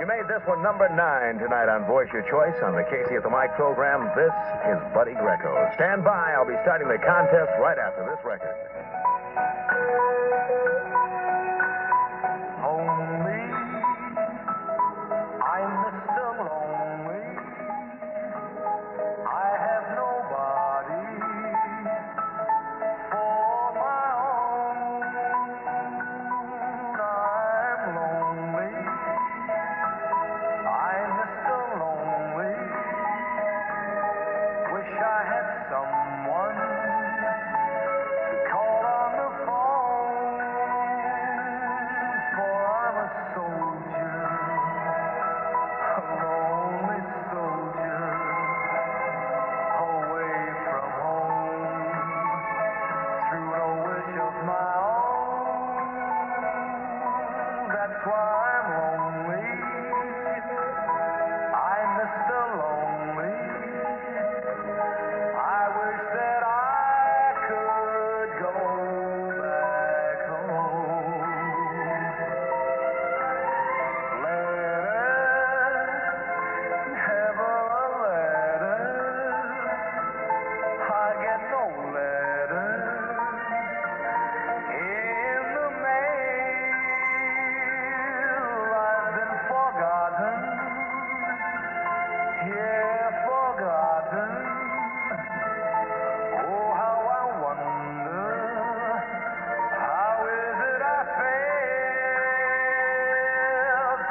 You made this one number 9 tonight on Voice Your Choice on the Casey at the Mic program. This is Buddy Greco. Stand by. I'll be starting the contest right after this record. Lonely, I'm Mr. Lonely. I have nobody for my own. I'm lonely. I'm Mr. Lonely. Wish I had someone to call on the phone. For I'm a soldier, a lonely soldier, away from home, through no wish of my own. That's why I'm lonely. I'm Mr. Lonely. I wish that I could go back home. Letter, never a letter. I get no letters in the mail. I've been forgotten. Yeah, forgotten. Oh, how I wonder, how is it I failed?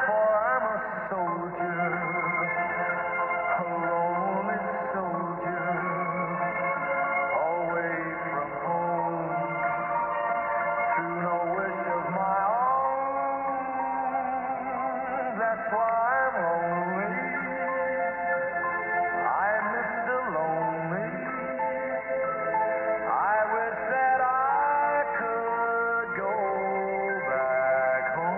For I'm a soldier, a lonely soldier, away from home, through no wish of my own. That's why I'm lonely. I'm Mr. Lonely. I wish that I could go back home.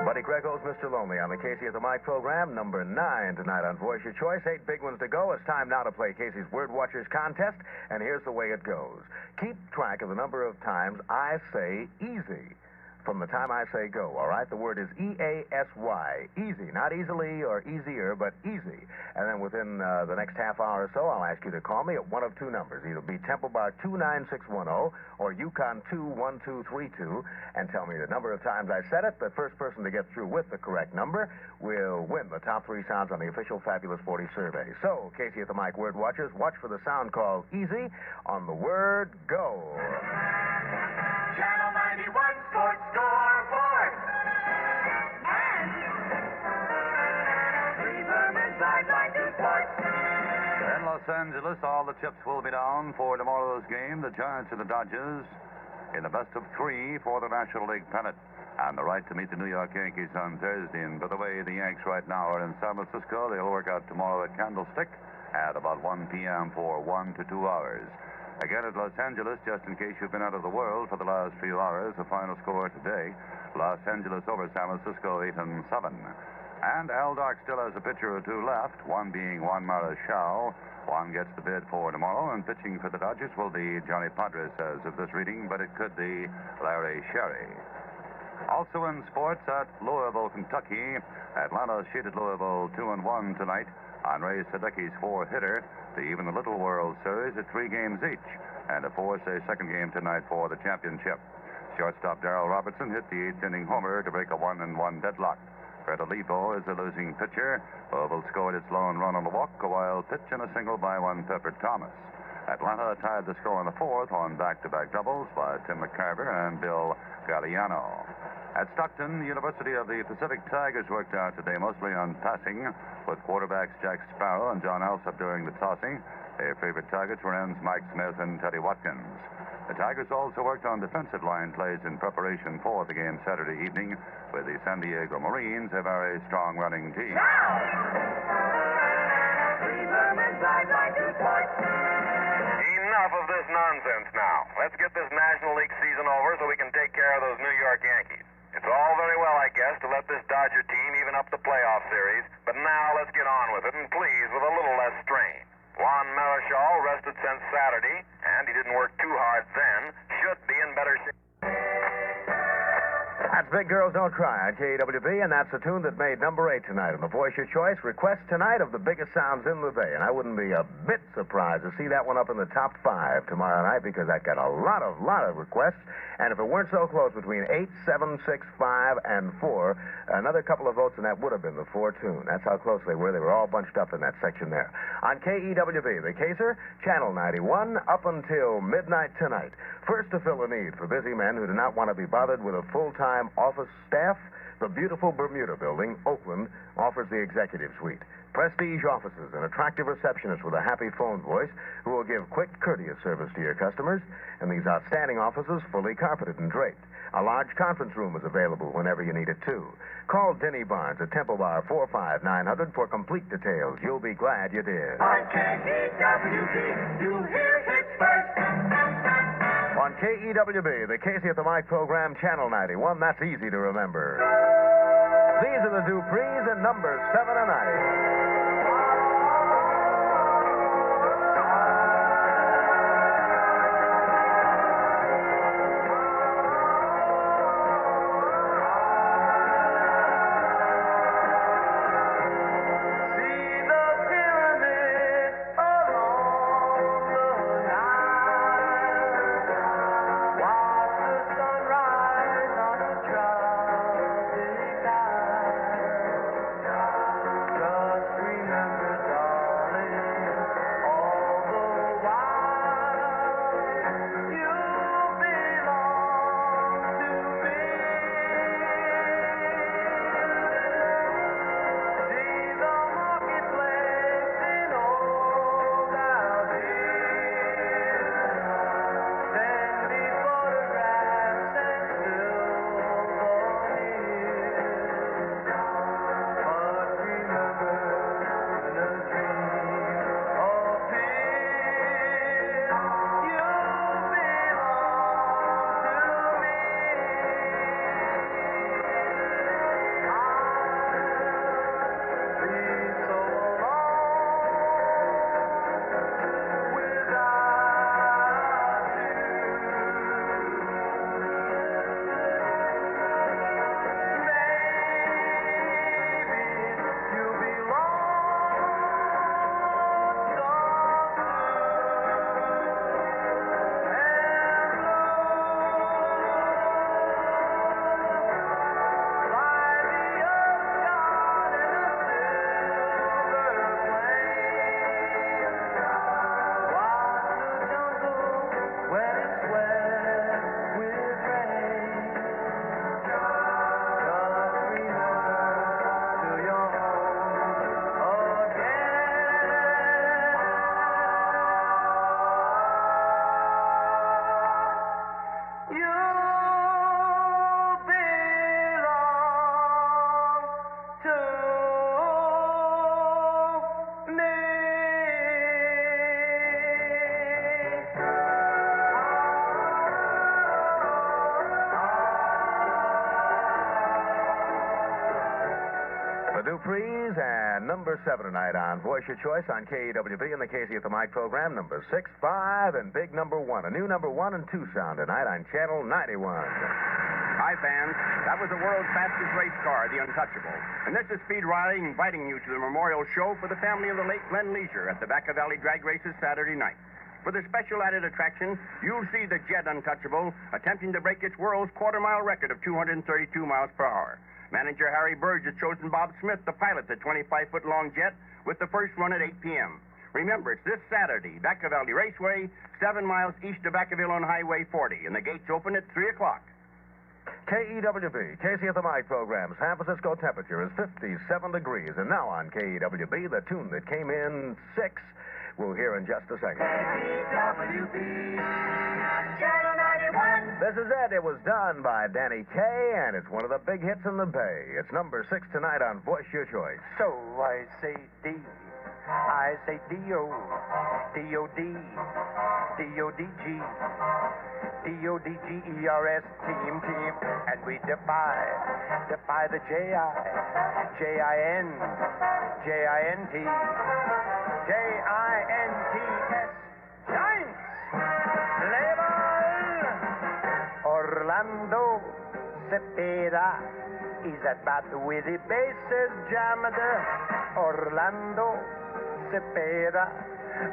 Buddy Greco's Mr. Lonely on the Casey at the Mic program, number 9 tonight on Voice Your Choice. 8 big ones to go. It's time now to play Casey's Word Watchers contest, and here's the way it goes. Keep track of the number of times I say easy from the time I say go, all right? The word is E-A-S-Y, easy, not easily or easier, but easy. And then within the next half hour or so, I'll ask you to call me at one of two numbers. Either be Temple Bar 29610 or Yukon 21232 and tell me the number of times I said it. The first person to get through with the correct number will win the top 3 sounds on the official Fabulous 40 survey. So, Casey at the Mic Word Watchers, watch for the sound called easy on the word go. Channel 91 Sports Scoreboard. And three Berman's Lifeline to Sports. In Los Angeles, all the chips will be down for tomorrow's game. The Giants and the Dodgers in the best of 3 for the National League pennant. And the right to meet the New York Yankees on Thursday. And by the way, the Yanks right now are in San Francisco. They'll work out tomorrow at Candlestick at about 1 p.m. for 1 to 2 hours. Again at Los Angeles, just in case you've been out of the world for the last few hours, the final score today, Los Angeles over San Francisco 8-7. And Al Dark still has a pitcher or two left, one being Juan Marichal. One gets the bid for tomorrow, and pitching for the Dodgers will be Johnny Padres as of this reading, but it could be Larry Sherry. Also in sports at Louisville, Kentucky, Atlanta cheated Louisville 2-1 tonight on Ray Sadecki's 4-hitter to even the Little World Series at 3 games each, and to force a second game tonight for the championship. Shortstop Darrell Robertson hit the 8th inning homer to break a 1-1 deadlock. Fred Olivo is the losing pitcher. Louisville scored its lone run on the walk, a wild pitch, and a single by one Pepper Thomas. Atlanta tied the score in the 4th on back-to-back doubles by Tim McCarver and Bill Galliano. At Stockton, the University of the Pacific Tigers worked out today mostly on passing, with quarterbacks Jack Sparrow and John Alsop doing the tossing. Their favorite targets were ends Mike Smith and Teddy Watkins. The Tigers also worked on defensive line plays in preparation for the game Saturday evening, with the San Diego Marines, a very strong running team. Enough of this nonsense now. Let's get this National League season over so we can take care of those New York Yankees. It's all very well, I guess, to let this Dodger team even up the playoff series, but now let's get on with it, and please, with a little less strain. Juan Marichal rested since Saturday, and he didn't work too hard then. Should be in better shape. That's Big Girls Don't Cry on KEWB, and that's the tune that made number 8 tonight on the Voice Your Choice request tonight of the biggest sounds in the Bay. And I wouldn't be a bit surprised to see that one up in the top 5 tomorrow night because that got a lot of requests. And if it weren't so close between 8, 7, 6, 5, and 4, another couple of votes, and that would have been the 4 tune. That's how close they were. They were all bunched up in that section there. On KEWB, the Kaser, Channel 91, up until midnight tonight. First to fill a need for busy men who do not want to be bothered with a full-time office staff, the beautiful Bermuda Building, Oakland, offers the executive suite. Prestige offices, an attractive receptionist with a happy phone voice who will give quick, courteous service to your customers, and these outstanding offices fully carpeted and draped. A large conference room is available whenever you need it, too. Call Denny Barnes at Temple Bar 45900 for complete details. You'll be glad you did. On KEWB, you hear hits first. On KEWB, the Casey at the Mic program, Channel 91, that's easy to remember. These are the Duprees and number 7 tonight. Duprees and number 7 tonight on Voice Your Choice on KEWB and the Casey at the Mic program, number 6, 5, and big number 1. A new number 1 and 2 sound tonight on Channel 91. Hi, fans. That was the world's fastest race car, the Untouchable. And this is Speed Riding inviting you to the memorial show for the family of the late Glenn Leisure at the Baca Valley Drag Races Saturday night. For the special added attraction, you'll see the Jet Untouchable attempting to break its world's quarter-mile record of 232 miles per hour. Manager Harry Burge has chosen Bob Smith to pilot the 25-foot-long jet with the first run at 8 p.m. Remember, it's this Saturday, Baca Valley Raceway, 7 miles east of Bacaville on Highway 40, and the gates open at 3 o'clock. KEWB, Casey at the Mic program. San Francisco temperature is 57 degrees. And now on KEWB, the tune that came in 6, we'll hear in just a second. KEWB, Channel 91. This is it. It was done by Danny Kaye, and it's one of the big hits in the Bay. It's number 6 tonight on Voice Your Choice. So I say D, I say D-O, D-O-D, D-O-D-G, D-O-D-G-E-R-S, team, and we defy the J-I, J-I-N, J-I-N-T, J-I-N-T-S, Giants, Level, Orlando, Cepeda. He's at bat with the bases jammed. Orlando Cepeda.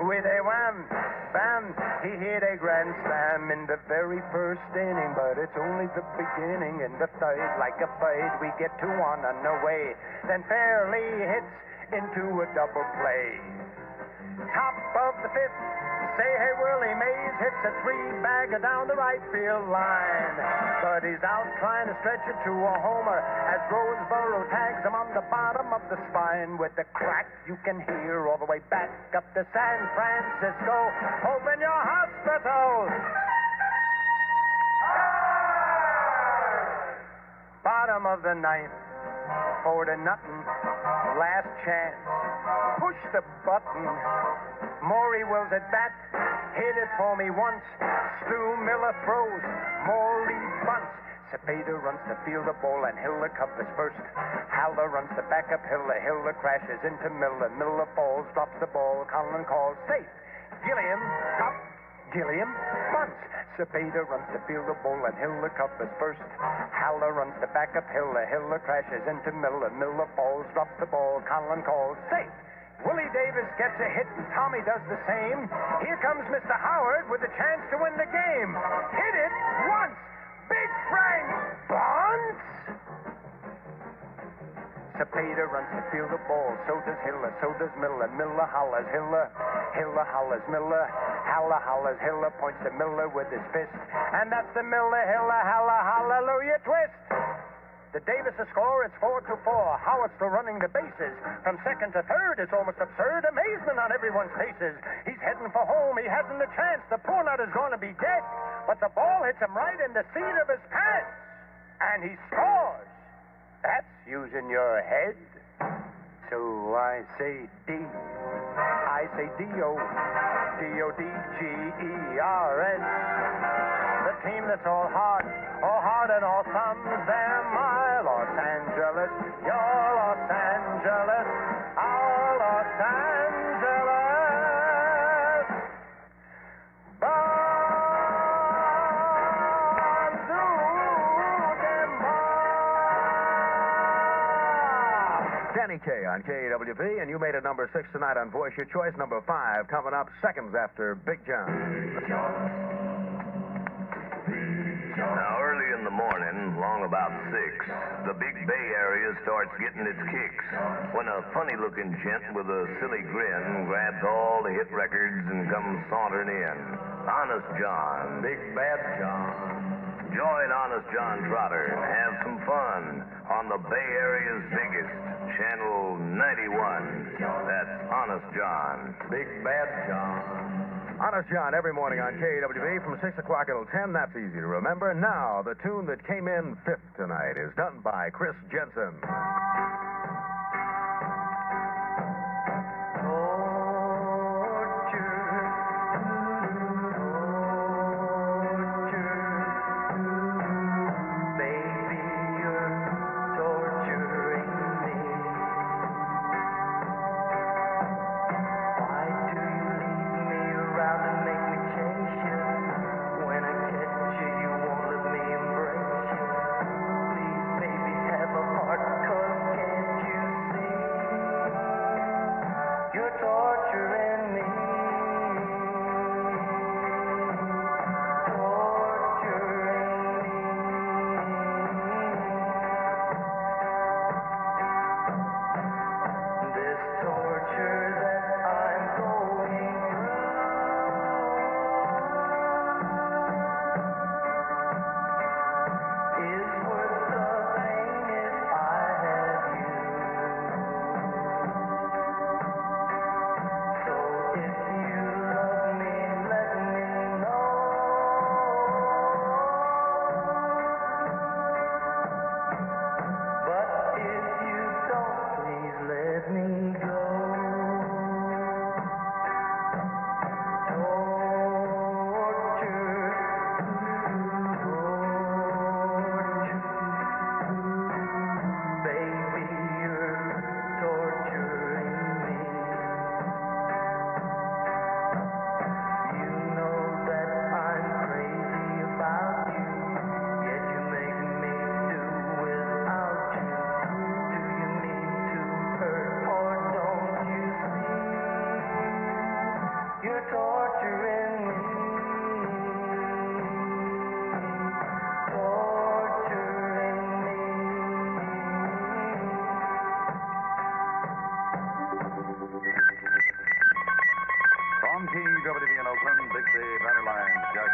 With a wham, bam, he hit a grand slam in the very first inning, but it's only the beginning. In the third, like a bird, we get 2 on the way. Then Fairley hits into a double play. Top of the 5th, say hey Willie Mays hits a 3-bagger down the right field line. But he's out trying to stretch it to a homer as Roseboro tags him on the bottom of the spine with the crack you can hear all the way back up to San Francisco. Open your hospitals! Bottom of the 9th, 4-0. Last chance. Push the button. Maury Wills at bat. Hit it for me once. Stu Miller throws. Maury bunts. Cepeda runs to field the ball and Hiller covers first. Haller runs to back up Hiller. Hiller crashes into Miller. Miller falls, drops the ball. Conlon calls safe. Gilliam up. Gilliam bunts. Cepeda runs to field the ball and Hiller covers first. Haller runs to back up Hiller. Hiller crashes into Miller. Miller falls, drops the ball. Conlon calls safe. Willie Davis gets a hit and Tommy does the same. Here comes Mr. Howard with a chance to win the game. Hit it once. Big Frank bunts. Cepeda runs to field the ball. So does Hiller. So does Miller. Miller hollers Hiller. Hiller hollers Miller. Haller hollers Hiller. Points to Miller with his fist. And that's the Miller Hiller Haller Hallelujah twist. The Davis score is 4-4. Howard still running the bases. From second to third, it's almost absurd. Amazement on everyone's faces. He's heading for home. He hasn't a chance. The poor nut is going to be dead. But the ball hits him right in the seat of his pants. And he scores. That's using your head. So I say D. I say D-O. D-O-D-G-E-R-S. The team that's all heart and all thumbs. They're my Los Angeles, your Los Angeles, our Los Angeles. Danny Kaye on KEWB, and you made it number 6 tonight on Voice Your Choice. Number 5 coming up seconds after Big John. Now, early in the morning, long about 6, the Big Bay area starts getting its kicks when a funny-looking gent with a silly grin grabs all the hit records and comes sauntering in. Honest John. Big Bad John. Join Honest John Trotter and have some fun on the Bay Area's biggest, Channel 91. That's Honest John. Big Bad John. Honest John every morning on KEWB from 6 o'clock until 10. That's easy to remember. Now, the tune that came in 5th tonight is done by Chris Jensen. Please, baby, have a heart, 'cause can't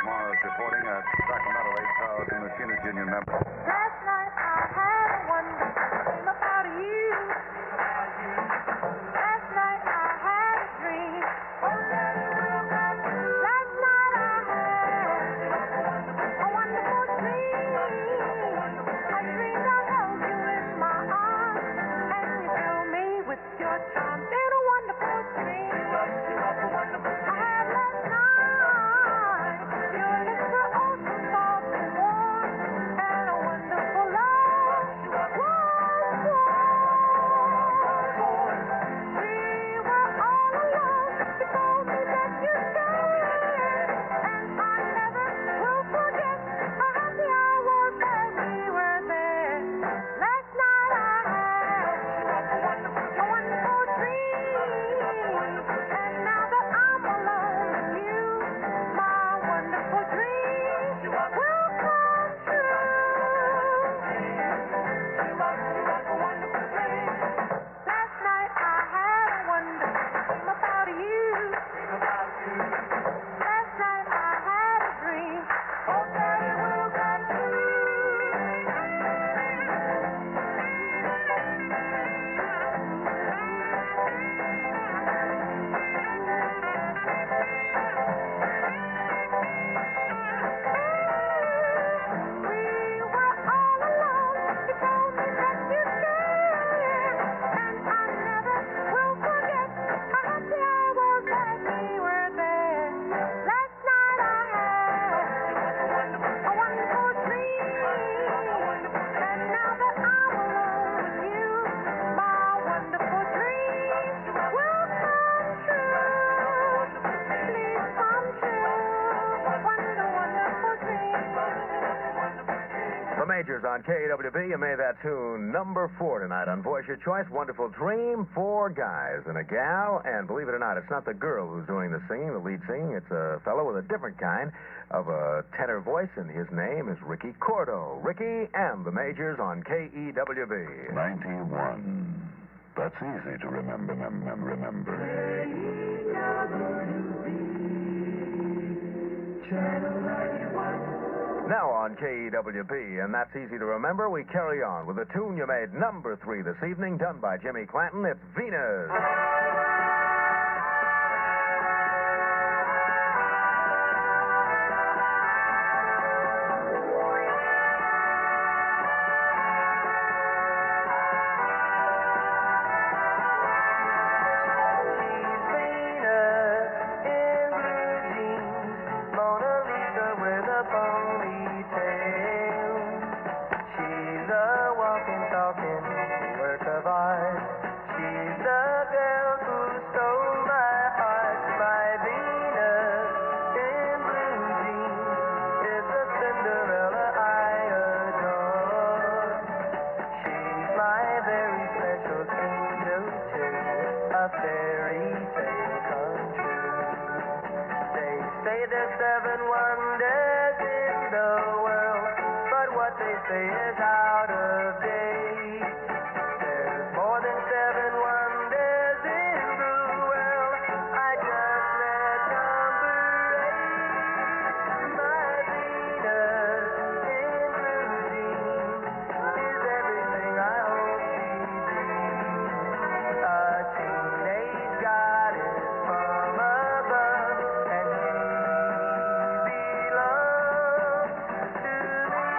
Morris reporting at Sacramento 8,000 Machinists Union member. Last night I had a wonderful dream about you. Last night I had a dream. Last night I had a wonderful dream. I dreamed I held you in my arms, and you filled me with your charms in a wonderful dream. I had last night. Your lips were oh so soft and warm, and a wonderful love was born. We were all alone. You told me that you cared, and I never will forget how happy I was that we were there. Last night I had a wonderful dream, and now that I'm alone with you, my wonderful dream will come true. Last night I had a wonderful dream about you. Last night I had a dream. Hope that it will come true. We were all alone. You told me that you cared, and I never will forget how happy I was that we were there. Last night I had a wonderful dream, and now that I'm alone with you, my wonderful dream will come true. Please come true. Wonderful dream. The Majors on KEWB. You made that tune number 4 tonight on Voice Your Choice. Wonderful Dream. 4 guys and a gal. And believe it or not, it's not the girl who's doing the singing, the lead singing. It's a fellow with a different kind of a tenor voice, and his name is Ricky Cordo. Ricky and the Majors on KEWB. 91. That's easy to remember. Now on KEWB, and that's easy to remember, we carry on with a tune you made number 3 this evening, done by Jimmy Clanton. It's Venus. She's Venus in blue jeans, Mona Lisa with a ponytail. She's a walking, talking work of art. She's the girl who stole my heart. My Venus in blue jeans is the Cinderella I adore. She's my very special angel too, a fairy tale come true. They say there's 7 wonders in the world, but what they say is out of date. There's more than 7 wonders in the world. I just read number 8. My Venus in blue jeans is everything I hope she'd be. A teenage goddess from above, and she belongs to me.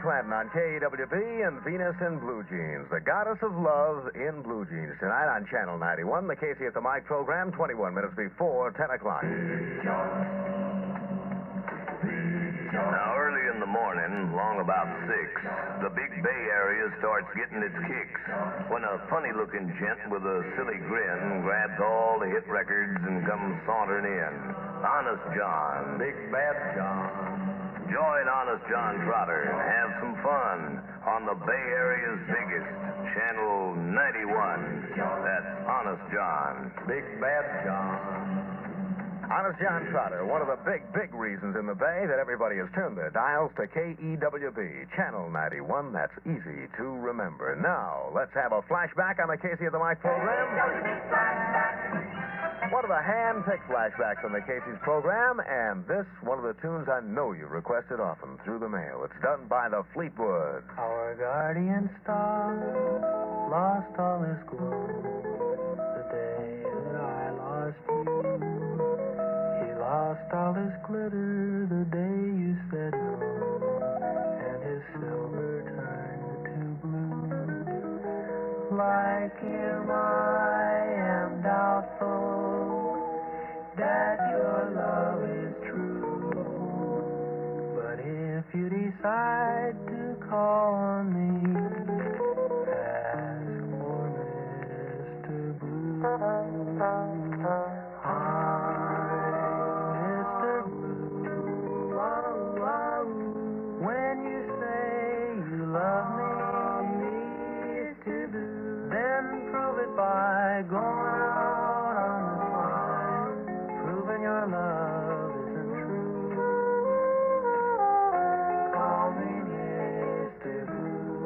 Clanton on KEWB and Venus in Blue Jeans, the goddess of love in blue jeans. Tonight on Channel 91, the Casey at the Mic program, 21 minutes before 10 o'clock. Now, early in the morning, long about 6, the Big Bay area starts getting its kicks when a funny-looking gent with a silly grin grabs all the hit records and comes sauntering in. Honest John. Big Bad John. Join Honest John Trotter and have some fun on the Bay Area's biggest, Channel 91. That's Honest John. Big Bad John. Honest John Trotter, one of the big reasons in the Bay that everybody has turned their dials to KEWB, Channel 91. That's easy to remember. Now, let's have a flashback on the Casey at the Mic program. One of the hand-picked flashbacks on the Casey's program, and this, one of the tunes I know you requested often through the mail. It's done by the Fleetwood. Our guardian star lost all his glow the day that I lost you. He lost all his glitter the day you said no, and his silver turned to blue. Like him, I am doubtful that your love is true. But if you decide to call on me, ask for Mr. Blue. I'm Mr. Blue. When you say you love me, Mr. Blue, then prove it by going out on the line, proving your love isn't true. Call me Mr. Blue.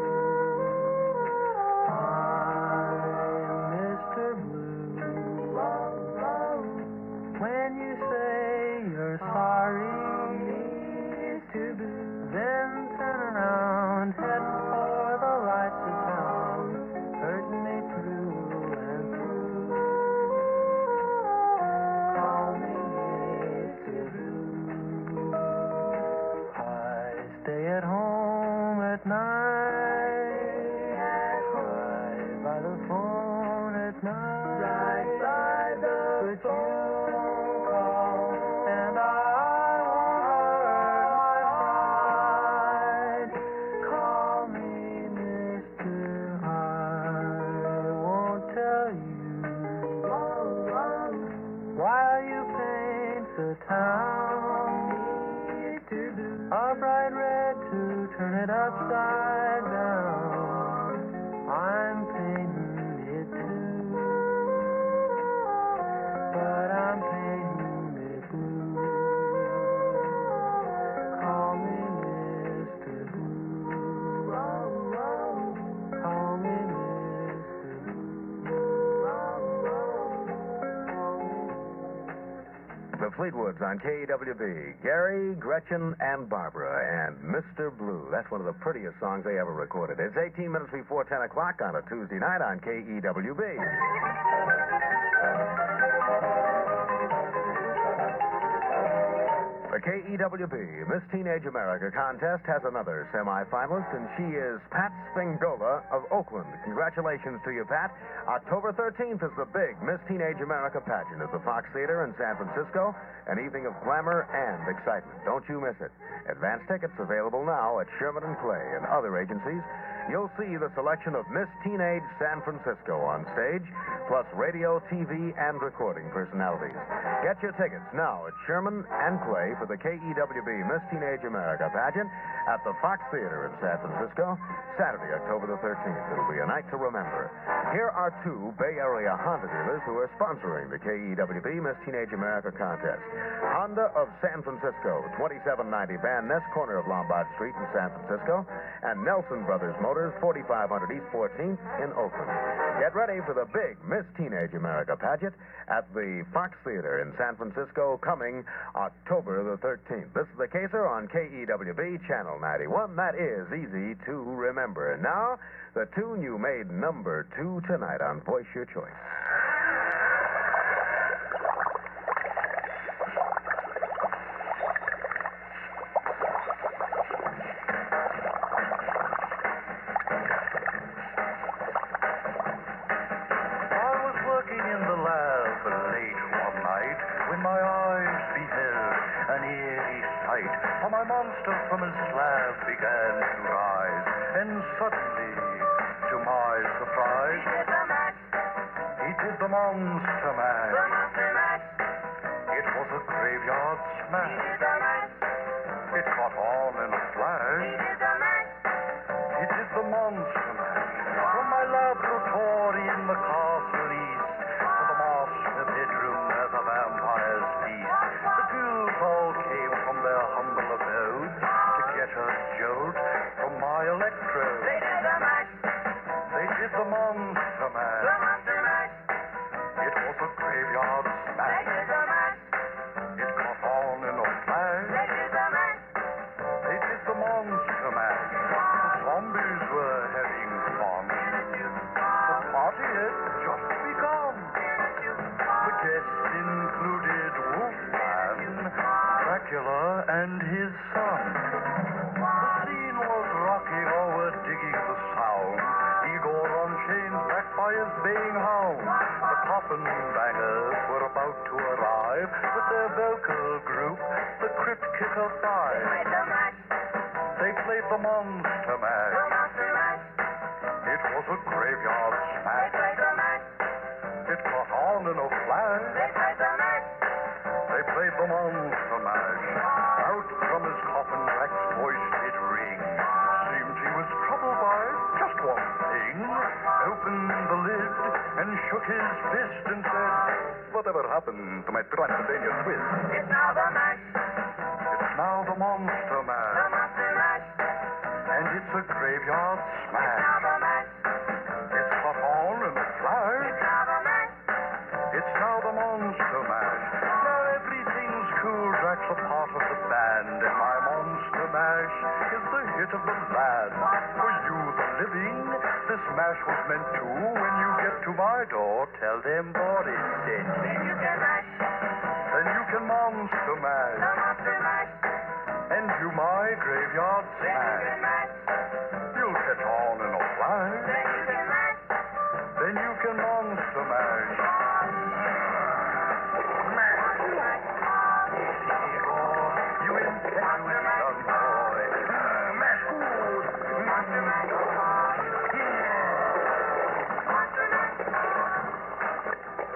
I'm Mr. Blue. When you say you're sorry, Mr. Blue, then turn around, head for the lights of town, hurting me through and through. Call me Mr. Blue. I stay at home at night, cry by the phone at night, right by the phone, and I won't hurt my pride. Call me Mr. I won't tell you while you paint the town a bright red to turn it upside down. I'm painting it too, but I'm painting it blue. Call me Mr. Blue. Call me Mr. The Fleetwoods on KEWB. Gary, Gretchen, and Barbara, and Mr. Blue. That's one of the prettiest songs they ever recorded. It's 18 minutes before 10 o'clock on a Tuesday night on KEWB. The KEWB Miss Teenage America contest has another semifinalist, and she is Pat Spingola of Oakland. Congratulations to you, Pat. October 13th is the big Miss Teenage America pageant at the Fox Theater in San Francisco. An evening of glamour and excitement. Don't you miss it. Advance tickets available now at Sherman & Clay and other agencies. You'll see the selection of Miss Teenage San Francisco on stage, plus radio, TV, and recording personalities. Get your tickets now at Sherman and Clay for the KEWB Miss Teenage America pageant at the Fox Theater in San Francisco, Saturday, October the 13th. It'll be a night to remember. Here are two Bay Area Honda dealers who are sponsoring the KEWB Miss Teenage America contest. Honda of San Francisco, 2790 Van Ness, corner of Lombard Street in San Francisco, and Nelson Brothers Motors, 4500 East 14th in Oakland. Get ready for the big Miss Teenage America pageant at the Fox Theater in San Francisco, coming October the 13th. This is the Caser on KEWB Channel 91. That is easy to remember. And now, the tune you made number 2 tonight on Voice Your Choice. Then suddenly, to my surprise, he did the monster mash. It was a graveyard smash. It caught on in a flash. He did the monster mash. From my laboratory in the castle east to the master bedroom where the vampires feast. The ghouls all came from their humble abode to get a jolt from my electrode. They did the monster mash. It was a graveyard smash. It caught on in a flash. They did the monster mash. The zombies were having fun. The party had just begun. The guests included Wolfman, Dracula, and his son. The scene was rocking, all were digging the sound. Igor on chains, backed by his baying hound. The coffin bangers were about to arrive with their vocal group, the Crypt Kicker Five. They played the monster mash. It was a graveyard smash. It caught on in a flash. They played the monster mash. Out from his coffin, Drac's voice did ring. Seemed he was troubled by just one thing. Opened the lid and shook his fist and said, "Whatever happened to my Transylvania twist?" It's now the mash. It's now the monster mash. And it's a graveyard smash. It's now the mash. It's caught on in a flash. It's now the mash. It's now the monster mash. Now everything's cool. Drac's a part of the band, and my monster mash is the hit of the land. For you, the living, this mash was meant to. When you get to my door, tell them Boris sent. Then you can mash. Then you can monster mash. The monster mash. And do my graveyard smash. You'll catch on in a flash. Then you can mash. Then you can monster mash. You impetuous young boy. Mash good.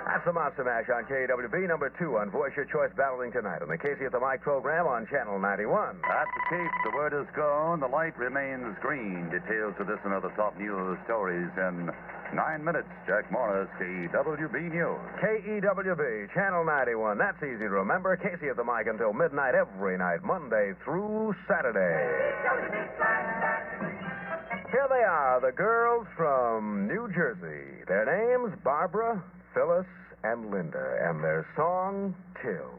That's the Monster Mash on KEWB, number 2 on Voice Your Choice, battling tonight on the Casey at the Mic program on Channel 91. At the Cape, the word is gone. The light remains green. Details of this and other top news stories in 9 minutes. Jack Morris, KEWB News. KEWB, Channel 91. That's easy to remember. Casey at the Mic until midnight every night, Monday through Saturday. Here they are, the girls from New Jersey. Their names, Barbara, Phyllis, and Linda, and their song, Till.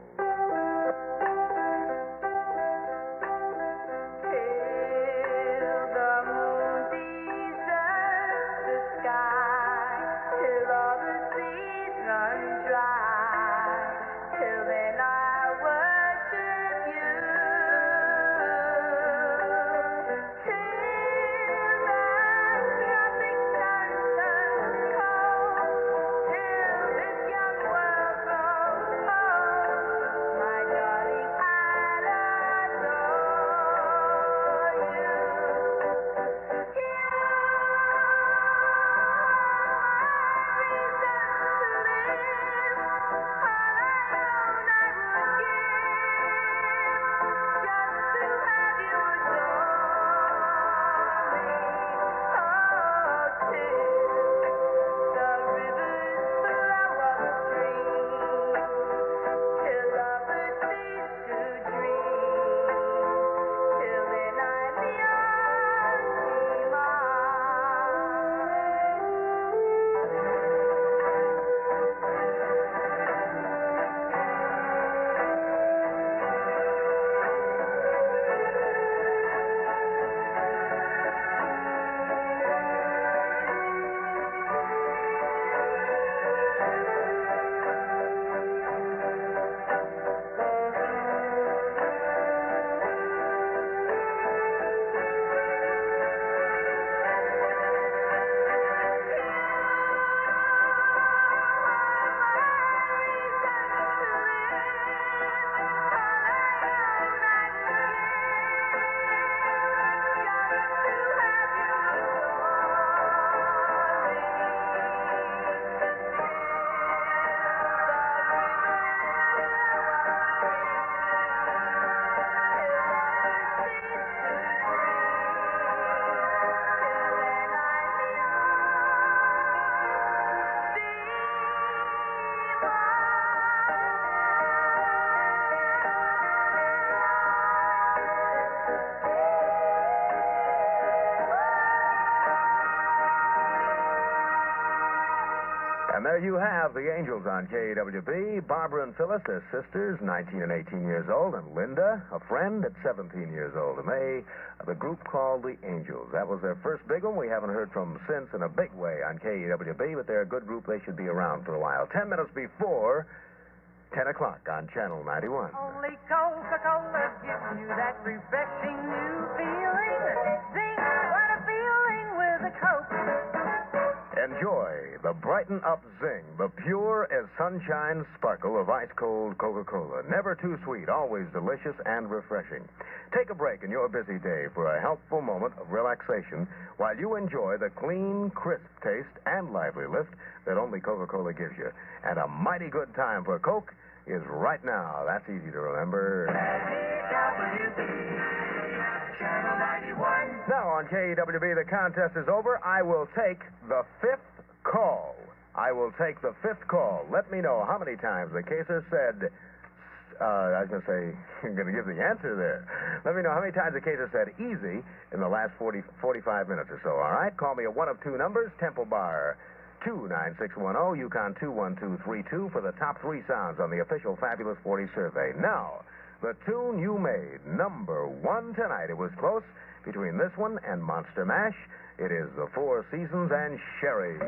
And there you have the Angels on KEWB. Barbara and Phyllis, their sisters, 19 and 18 years old, and Linda, a friend at 17 years old. And they are the group called the Angels. That was their first big one. We haven't heard from them since in a big way on KEWB, but they're a good group. They should be around for a while. 10 minutes before 10 o'clock on Channel 91. Only Coca-Cola gives you that refreshing new feeling. Zing, what a feeling with a Coke. Enjoy the Brighten Up Zing, the pure as sunshine sparkle of ice-cold Coca-Cola. Never too sweet, always delicious and refreshing. Take a break in your busy day for a helpful moment of relaxation while you enjoy the clean, crisp taste and lively lift that only Coca-Cola gives you. And a mighty good time for Coke is right now. That's easy to remember. Channel 91. Now on KEWB, the contest is over. I will take the fifth call. I will take the fifth call. Let me know how many times the caser said, I was going to say, I'm going to give the answer there. Let me know how many times the caser said easy in the last 45 minutes or so, all right? Call me at one of two numbers, Temple Bar 29610, Yukon 21232 for the top three sounds on the official Fabulous 40 survey. Now, the tune you made, number one tonight. It was close between this one and Monster Mash. It is the Four Seasons and Sherry.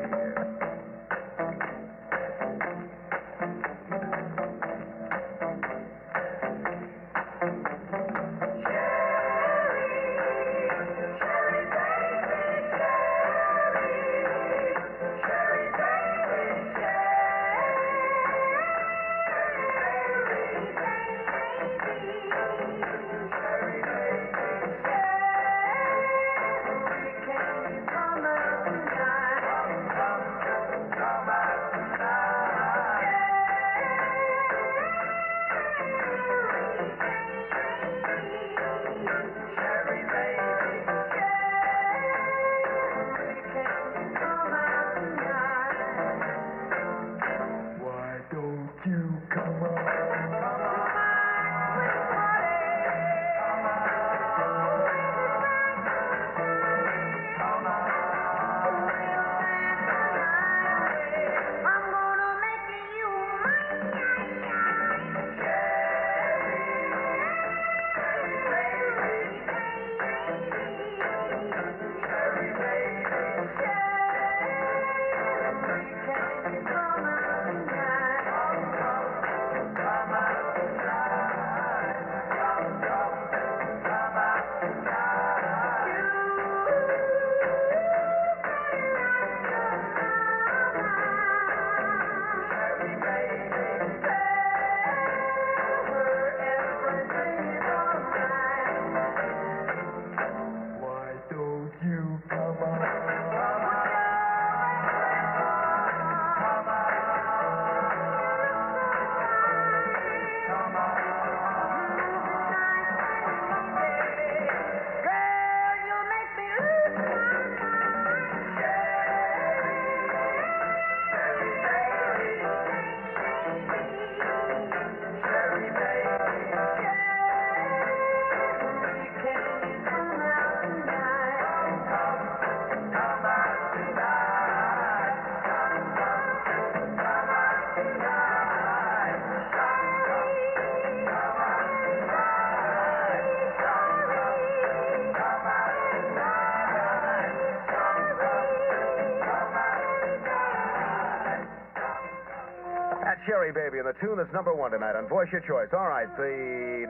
Sherry Baby, and the tune that's number one tonight on Voice Your Choice. All right,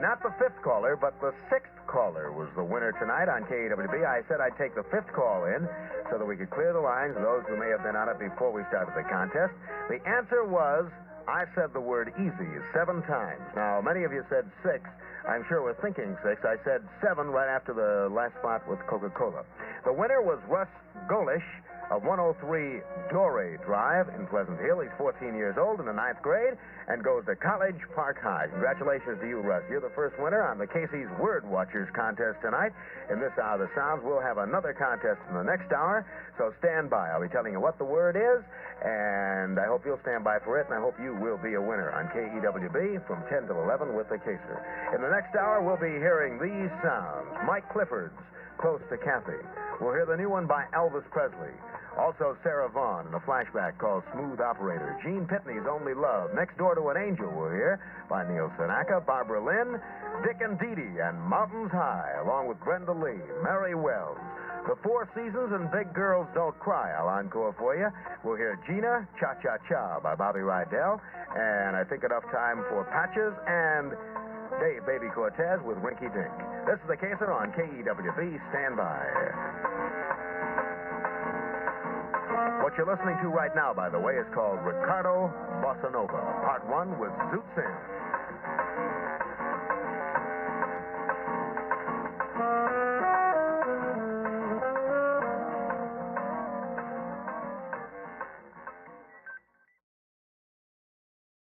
not the fifth caller, but the sixth caller was the winner tonight on KEWB. I said I'd take the fifth call in so that we could clear the lines of those who may have been on it before we started the contest. The answer was, I said the word easy 7 times. Now, many of you said 6. I'm sure we're thinking 6. I said 7 right after the last spot with Coca-Cola. The winner was Russ Golish of 103 Dore Drive in Pleasant Hill. He's 14 years old in the 9th grade and goes to College Park High. Congratulations to you, Russ. You're the first winner on the Casey's Word Watchers contest tonight. In this hour of the sounds, we'll have another contest in the next hour, so stand by. I'll be telling you what the word is, and I hope you'll stand by for it, and I hope you will be a winner on KEWB from 10 till 11 with the Caser. In the next hour, we'll be hearing these sounds. Mike Clifford's Close to Kathy. We'll hear the new one by Elvis Presley. Also, Sarah Vaughan in a flashback called Smooth Operator. Gene Pitney's Only Love. Next Door to an Angel, we'll hear by Neil Sedaka, Barbara Lynn, Dick and Dee Dee, and Mountains High, along with Brenda Lee, Mary Wells. The Four Seasons and Big Girls Don't Cry, I'll encore for you. We'll hear Gina, Cha Cha Cha by Bobby Rydell, and I think enough time for Patches and Dave Baby Cortez with Rinky Dink. This is the Kasem on KEWB. Stand by. What you're listening to right now, by the way, is called Ricardo Bossa Nova, Part 1 with Zoot Sims.